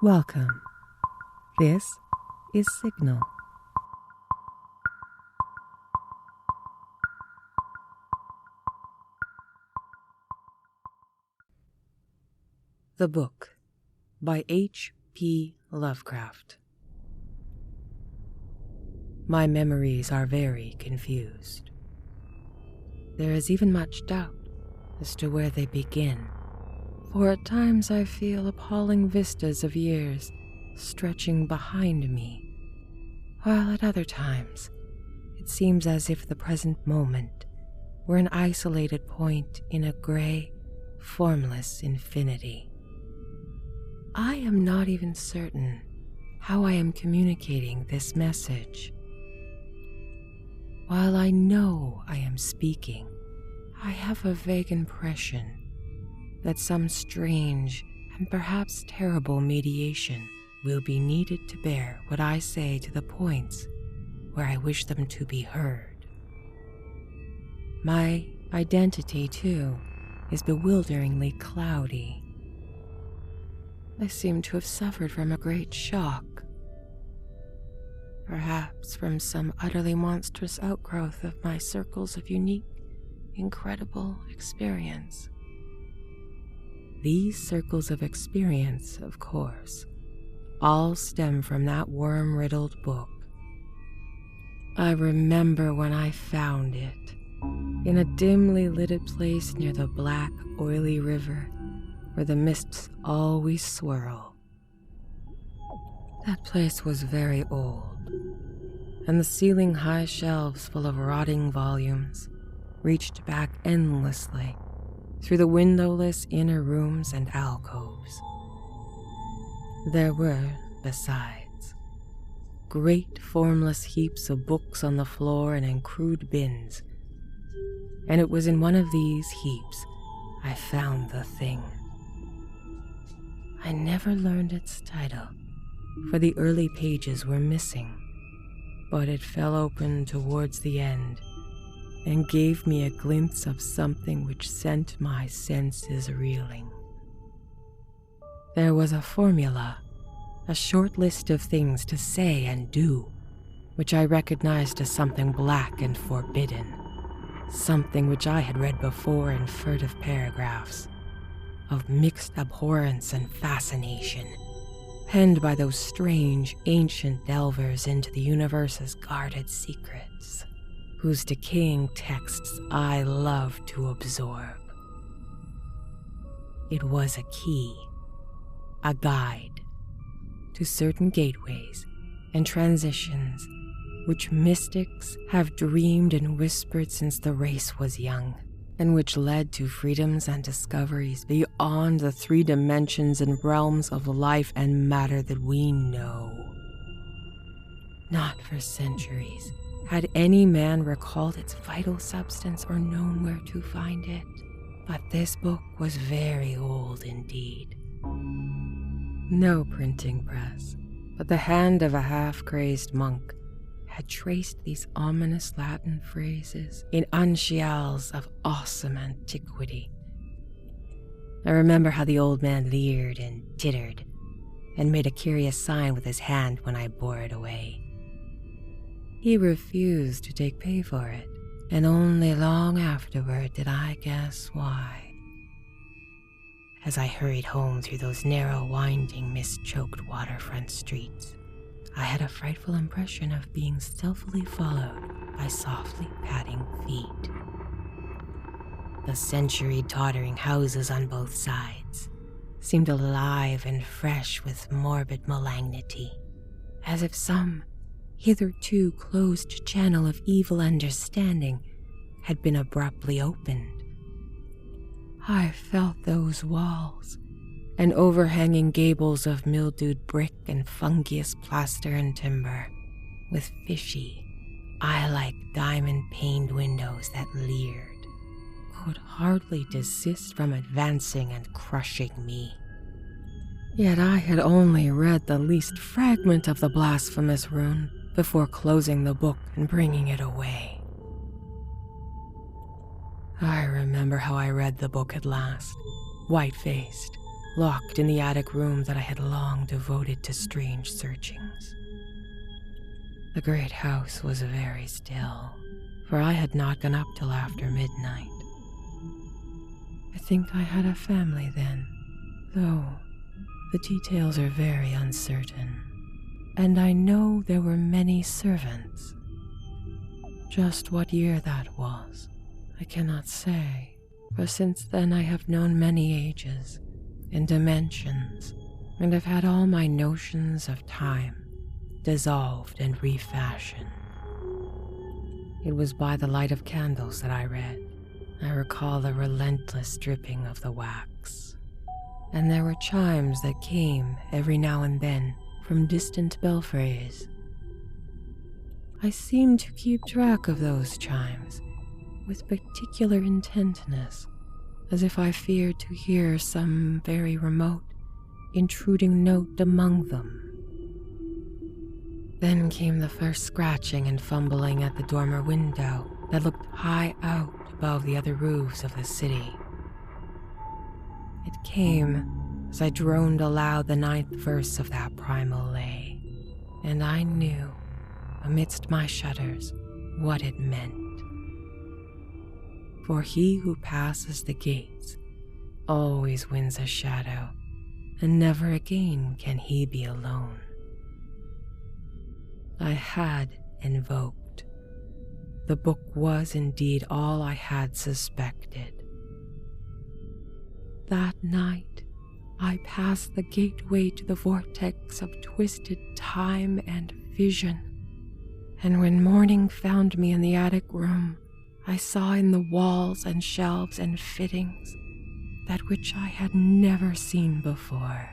Welcome. This is Signal. The Book by HP Lovecraft. My memories are very confused. There is even much doubt as to where they begin, for at times I feel appalling vistas of years stretching behind me, while at other times it seems as if the present moment were an isolated point in a gray, formless infinity. I am not even certain how I am communicating this message. While I know I am speaking, I have a vague impression that some strange and perhaps terrible mediation will be needed to bear what I say to the points where I wish them to be heard. My identity, too, is bewilderingly cloudy. I seem to have suffered from a great shock, perhaps from some utterly monstrous outgrowth of my circles of unique, incredible experience. These circles of experience, of course, all stem from that worm-riddled book. I remember when I found it, in a dimly lighted place near the black, oily river where the mists always swirl. That place was very old, and the ceiling-high shelves full of rotting volumes reached back endlessly through the windowless inner rooms and alcoves. There were, besides, great formless heaps of books on the floor and in crude bins, and it was in one of these heaps I found the thing. I never learned its title, for the early pages were missing, but it fell open towards the end and gave me a glimpse of something which sent my senses reeling. There was a formula, a short list of things to say and do, which I recognized as something black and forbidden, something which I had read before in furtive paragraphs, of mixed abhorrence and fascination, penned by those strange, ancient delvers into the universe's guarded secrets, whose decaying texts I love to absorb. It was a key, a guide to certain gateways and transitions which mystics have dreamed and whispered since the race was young, and which led to freedoms and discoveries beyond the 3 dimensions and realms of life and matter that we know. Not for centuries had any man recalled its vital substance or known where to find it, but this book was very old indeed. No printing press, but the hand of a half-crazed monk had traced these ominous Latin phrases in uncials of awesome antiquity. I remember how the old man leered and tittered, and made a curious sign with his hand when I bore it away. He refused to take pay for it, and only long afterward did I guess why. As I hurried home through those narrow, winding, mist-choked waterfront streets, I had a frightful impression of being stealthily followed by softly padding feet. The century-tottering houses on both sides seemed alive and fresh with morbid malignity, as if some hitherto closed channel of evil understanding had been abruptly opened. I felt those walls and overhanging gables of mildewed brick and fungus plaster and timber, with fishy, eye-like diamond-paned windows that leered, could hardly desist from advancing and crushing me. Yet I had only read the least fragment of the blasphemous rune before closing the book and bringing it away. I remember how I read the book at last, white-faced, locked in the attic room that I had long devoted to strange searchings. The great house was very still, for I had not gone up till after midnight. I think I had a family then, though the details are very uncertain, and I know there were many servants. Just what year that was, I cannot say, for since then I have known many ages and dimensions, and have had all my notions of time dissolved and refashioned. It was by the light of candles that I read. I recall the relentless dripping of the wax, and there were chimes that came every now and then from distant belfries. I seemed to keep track of those chimes with particular intentness, as if I feared to hear some very remote, intruding note among them. Then came the first scratching and fumbling at the dormer window that looked high out above the other roofs of the city. It came as I droned aloud the 9th verse of that primal lay, and I knew, amidst my shudders, what it meant. For he who passes the gates always wins a shadow, and never again can he be alone. I had invoked. The book was indeed all I had suspected. That night, I passed the gateway to the vortex of twisted time and vision, and when morning found me in the attic room, I saw in the walls and shelves and fittings that which I had never seen before.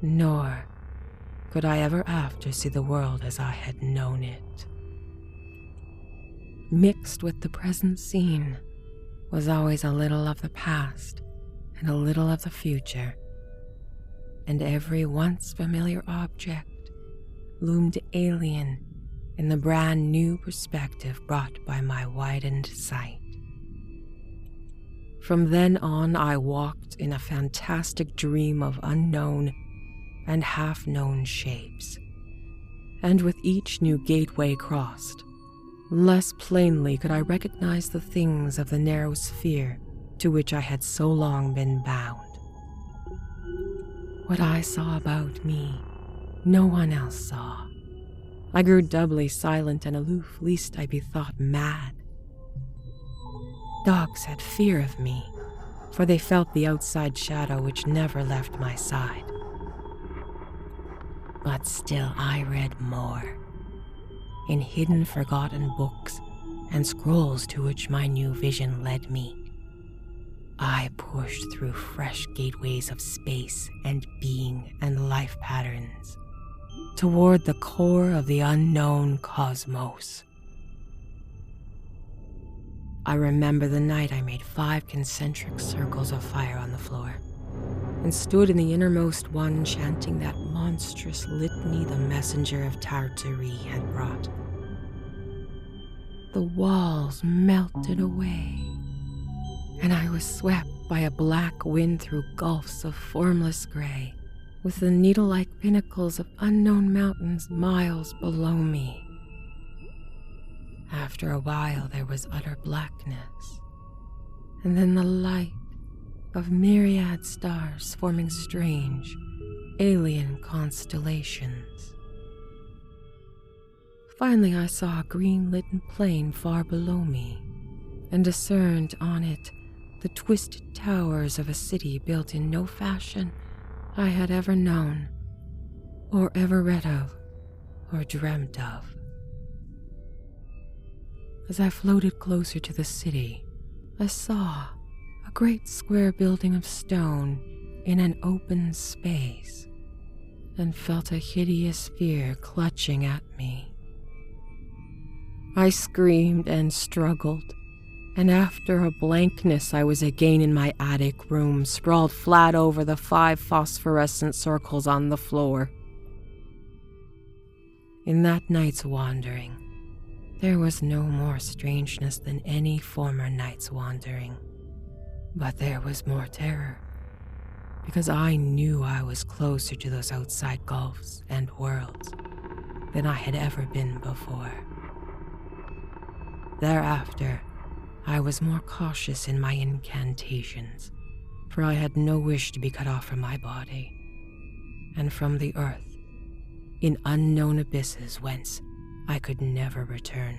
Nor could I ever after see the world as I had known it. Mixed with the present scene was always a little of the past and a little of the future, and every once familiar object loomed alien in the brand new perspective brought by my widened sight. From then on, I walked in a fantastic dream of unknown and half-known shapes, and with each new gateway crossed, less plainly could I recognize the things of the narrow sphere to which I had so long been bound. What I saw about me, no one else saw. I grew doubly silent and aloof, lest I be thought mad. Dogs had fear of me, for they felt the outside shadow which never left my side. But still I read more, in hidden forgotten books and scrolls to which my new vision led me. I pushed through fresh gateways of space and being and life patterns, toward the core of the unknown cosmos. I remember the night I made 5 concentric circles of fire on the floor, and stood in the innermost one chanting that monstrous litany the messenger of Tartary had brought. The walls melted away, and I was swept by a black wind through gulfs of formless gray, with the needle-like pinnacles of unknown mountains miles below me. After a while there was utter blackness, and then the light of myriad stars forming strange, alien constellations. Finally I saw a green-lit plain far below me, and discerned on it the twisted towers of a city built in no fashion I had ever known, or ever read of, or dreamt of. As I floated closer to the city, I saw a great square building of stone in an open space, and felt a hideous fear clutching at me. I screamed and struggled, and after a blankness I was again in my attic room, sprawled flat over the 5 phosphorescent circles on the floor. In that night's wandering, there was no more strangeness than any former night's wandering, but there was more terror, because I knew I was closer to those outside gulfs and worlds than I had ever been before. Thereafter, I was more cautious in my incantations, for I had no wish to be cut off from my body, and from the earth, in unknown abysses whence I could never return.